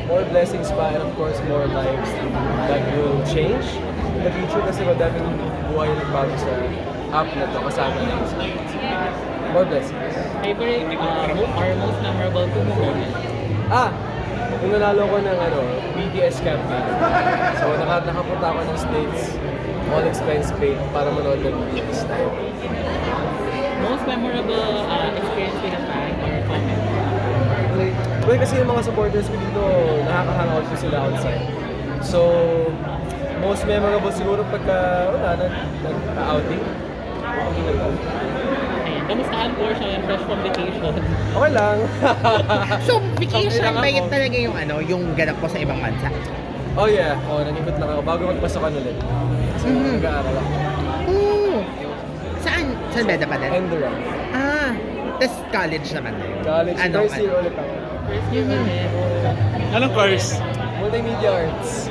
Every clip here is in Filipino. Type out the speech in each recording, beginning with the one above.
more blessings pa, and of course, more lives that will change in the future kasi madaming buhay na bago sa app na to kasama na isa. More blessings. Favorite or most memorable Kumu moment? Yung nanalo ko ng BTS campaign. So nakapunta ako ng States, all expense paid para manood ng BTS tayo. Most memorable experience with a fan or comment? Well, kasi yung mga supporters ko dito, nakaka-hangout ko sila outside. So, most memorable siguro pagka, nag-outing. Ayan, kamusta ang portion and fresh from vacation? Okay lang. So, vacation Okay lang ba yun ako. talaga yung ganap mo sa ibang bansa? Oh yeah, nangikot lang ako bago magpasokan ulit. Kasi nag-aaral ako. Oo. Saan? Saan beda pa din? Endura. Tas college naman na yun. College, first year ulit ako. First year ulit. Anong course? Multimedia Arts.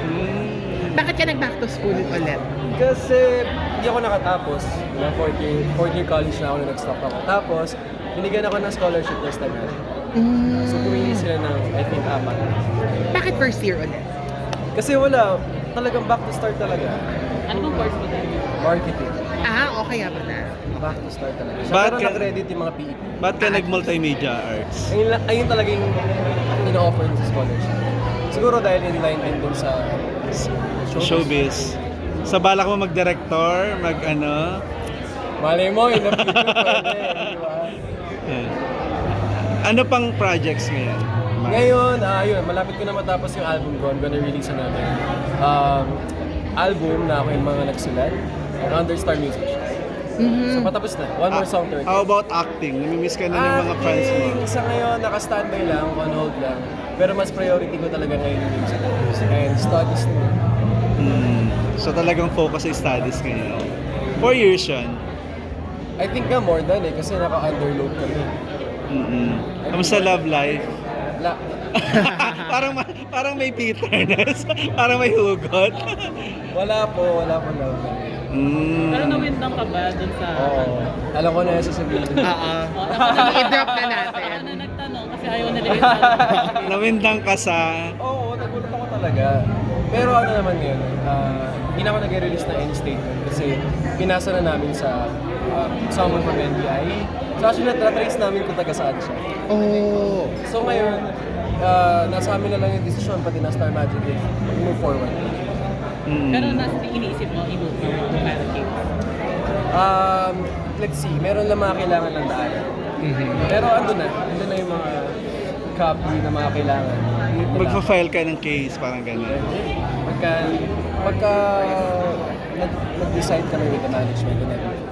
Bakit ka nag-back to school ulit? Kasi hindi ako nakatapos. Fourth year college na ako na nag-stop ako. Tapos, binigyan ako ng scholarship this time natin. So, pumili sila ng, I think, 4. Bakit first year ulit? Kasi wala, talagang back to start talaga. Ano bang course mo din? Marketing. Okay nga ba na? Back to start talaga. Siya, Ba't pero ka- nag-credit yung mga PEP. Ba't ka nag-multimedia arts? Ayun talaga yung ino-offer sa scholarship. Siguro dahil in line din dun sa Showbiz. Sa balak mo mag-director, mag-ano? Malay mo, yun ang future pwede, di ba? Ano pang projects ngayon? Ngayon, malapit ko na matapos yung album ko. I'm gonna release another album na ako yung mga nagsulat under Star Music. So patapos na. One more song to record. How about acting? Namimiss ka na ng mga fans mo? Isa ngayon, naka-standby lang, on hold lang. Pero mas priority ko talaga ngayon yung music. And studies na. So talagang focus sa studies ngayon. 4 years yun. I think nga more than kasi naka-underload kami. Kamusta love life? La parang may bitterness. Parang may hugot. wala po love life. Pero nawindang ka ba dun sa... Oo. Alam ko na yung sasabihin. I-drop na natin. Ako na nagtanong kasi ayaw na nila Nawindang ka sa... Oo, nagulat ako talaga. Pero ano naman yun, hindi na ako nag-release na any statement kasi pinasa na namin sa someone from NBI. So actually, na-trace namin kung taga saan siya. Oh. So ngayon, nasa amin na lang yung decision, pati na Star Magic, move forward. Pero nasa iniisip mo, i-move mo yung parang cake. Let's see, meron lang mga kailangan ng daan. Pero andun na yung mga copy na mga kailangan. Magpa-file ka ng case, parang gano'n. Pagka nag-decide kami with the management and everything.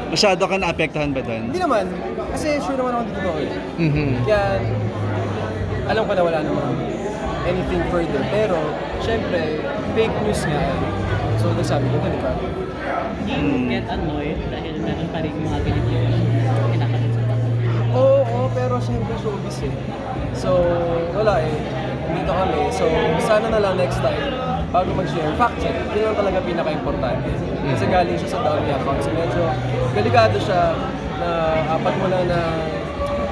Masyado ka naapektuhan ba doon? Hindi naman, kasi sure naman ako dito ko. Kaya alam ko na wala namang anything further. Pero, syempre, fake news nga. So, nasabi ko ito, di ba? Do you get annoyed dahil meron pa rin mga ganito yung kinakalit sa tao? Oo, pero syempre showbiz eh. So, wala eh. Dito kami. So, sana na lang next time, bago mag-share, fact check. Yun lang talaga pinaka-importante. Kasi galing siya sa dummy account. So, medyo delikado siya na apat mo lang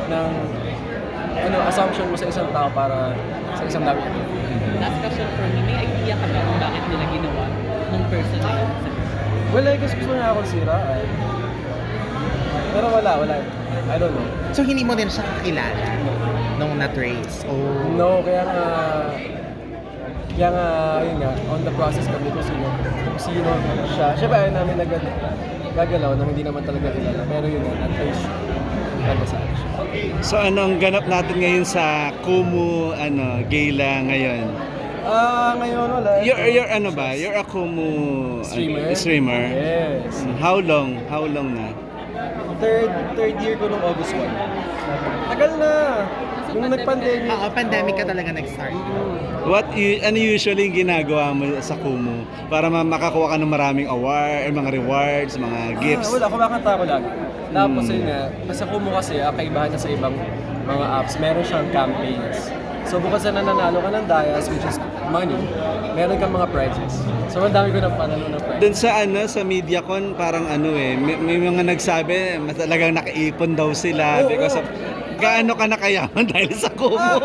ng assumption mo sa isang tao para sa isang dummy account. Last question for me, may idea ka ba kung bakit nila ginawa ng person na yun? Wala eh, kasi gusto niya ako siraan. Pero wala. I don't know. So, hindi mo din siya kakilala nung na-trace? Oh. No, kaya nga, yun nga, on the process kami kung sino siya. Siyempre, ayaw namin gagalaw na hindi naman talaga kilala. Pero yun nga, at-trace siya. Kaya saan siya. So anong ganap natin ngayon sa Kumu Gala ngayon? Ngayon wala. You're ano ba? You're a Kumu streamer? Yes. How long? How long na? Third year ko nung August 1. Tagal na. Nung nag-pandemic. Pandemic ka talaga nag-start. Ano usually yung ginagawa mo sa Kumu para makakuha ka ng maraming award, mga rewards, mga gifts? Wala, kumakanta ako lagi. Tapos yun nga, sa Kumu kasi, kaibahan niya sa ibang mga apps, meron siyang campaigns. So bukod sa nananalo ka ng Dias, which is money, meron kang mga prizes. So ang dami ko na panalo ng prizes. Doon sa MediaCon parang may mga nagsabi talagang nakaipon daw sila because of gaano ka nakayaman dahil sa Kumu.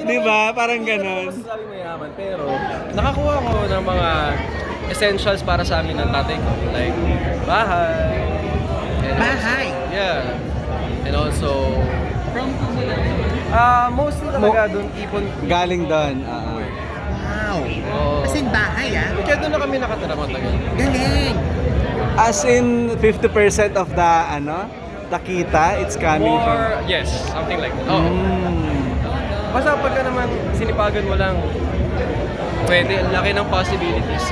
Di ba? Parang Hindi ganon. naman masasabi mayaman, pero nakakuha ko ng mga essentials para sa amin ng tatay ko. Like, bahay. and Bahay? also- yeah. And also, From Kumu lang. mostly talaga doon ipon. Galing doon. Wow. Oo. As in bahay Kaya doon na kami nakatira matagal. Galing. As in 50% of the kita, it's coming from... Or, yes, something like that. Oo. Basta pagka naman sinipagan mo lang, pwede, ang laki ng possibilities.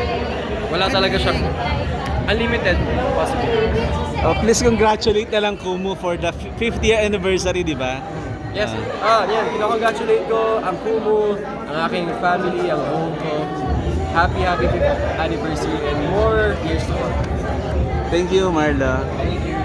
Wala talaga siyang unlimited possibilities. Oh, please congratulate na lang Kumu for the 50th anniversary, di ba? Yes. Yan. Kinakongratulate ko ang Kumu, ang aking family, ang home ko. Happy 50th anniversary and more years to come. Thank you, Marla.